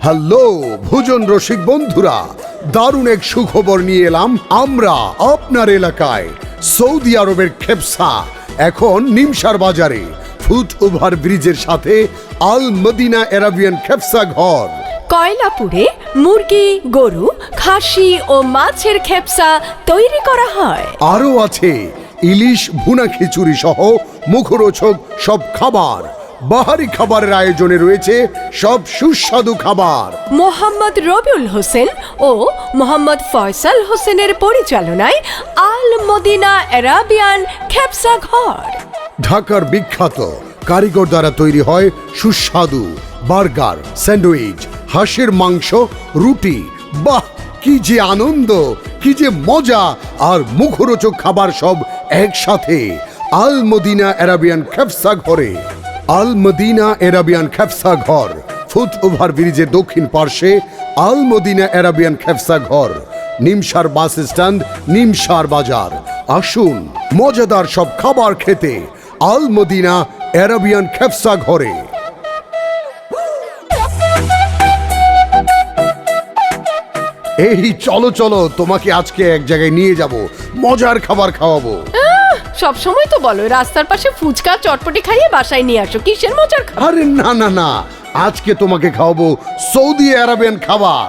Hello ভোজন রসিক বন্ধুরা, দারুণ এক সুখবর নিয়ে এলাম আমরা আপনার এলাকায়। সৌদি আরবের খেপসা এখন নিমসার বাজারে ফুট ওভার ব্রিজের সাথে আল মদিনা আরাবিয়ান খেপসা ঘর। কয়লাপুরে মুরগি, গরু, খাসি ও মাছের খেপসা তৈরি করা হয়। আরও আছে ইলিশ, ভুনা খিচুড়ি সহ মুখরোচক সব খাবার। বাহারি খাবারের আয়োজনে রয়েছে সব সুস্বাদু খাবার। মোহাম্মদ রবিউল হোসেন ও মোহাম্মদ ফয়সাল হোসেনের পরিচালনায় আল মদিনা আরাবিয়ান খেপসা ঘর। ঢাকার বিখ্যাত কারিগর দ্বারা তৈরি হয় সুস্বাদু বার্গার, স্যান্ডউইচ, হাঁসের মাংস, রুটি। বাহ, কি যে আনন্দ, কি যে মজা আর মুখরোচক খাবার সব একসাথে আল মদিনা আরাবিয়ান খেপসা ঘরে। আল মদিনা আরাবিয়ান খেপসা ঘর, ফুট ওভার ব্রিজের দক্ষিণ পার্শ্বে আল মদিনা আরাবিয়ান খেপসা ঘর, নিমসার বাস স্ট্যান্ড, নিমসার বাজার। আসুন মজাদার সব খাবার খেতে আল মদিনা আরাবিয়ান খেপসা ঘরে। এই চলো চলো, তোমাকে আজকে এক জায়গায় নিয়ে যাব, মজার খাবার খাওয়াবো। সব সময় তো বলো রাস্তার পাশে ফুচকা চটপটি খাইয়ে বাসায় নিয়ে আসো, কিসের মজার খাবার? আরে না না না, আজকে তোমাকে খাওয়াবো সৌদি আরবিয়ান খাবার।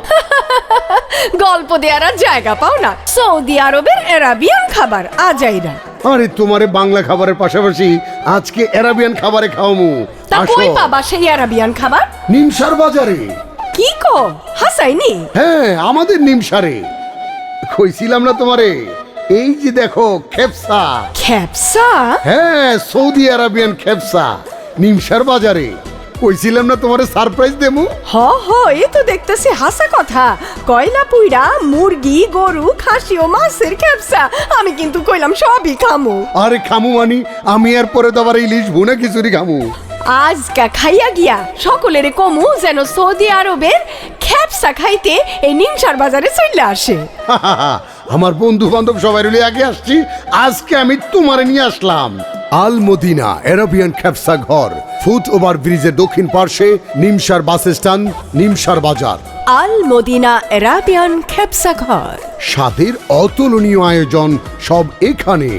গল্প দেওয়ার আর জায়গা পাও না, সৌদি আরবের আরাবিয়ান খাবার আজাইরা। আরে তোমারে বাংলা খাবারের পাশাপাশি আজকে আরাবিয়ান খাবারে খাওয়ামু। তা আসো, কই পাবা সেই আরাবিয়ান খাবার? নিমসার বাজারে। কি কো হাসাইনি? হ্যাঁ, আমাদের নিমসারে। কইছিলাম না তোমারে, এই যে দেখো খেপসা। খেপসা? হ্যাঁ, সৌদি আরবিয়ান খেপসা নিমসার বাজারে। কইছিলাম না তোমারে সারপ্রাইজ দেবো। হ হ, এই তো দেখতেছি হাসা কথা। কয়লা পুইরা মুরগি, গরু, খাসি ও মাছের খেপসা আমি কিন্তু কইলাম সবই খামু। আরে খামু মানি, আমি আর পরে তো আবার ইলিশ ভুনা খিচুড়ি খামু। আজকা খাইয়া গিয়া সকলের কমু যেন সৌদি আরবের খেপসা খাইতে এই নিমসার বাজারে চলে আসে। আমার বন্ধু বান্ধব সবাই মিলে আগে আসছি, আজকে আমি তোমারে নিয়ে আসলাম আল মদিনা আরাবিয়ান খেপসা ঘর, ফুট ওভার ব্রিজের দক্ষিণ পার্শ্বে, নিমসার বাস স্ট্যান্ড, নিমসার বাজার। আল মদিনা আরাবিয়ান খেপসা ঘর, স্বাদের অতুলনীয় আয়োজন সব এখানে।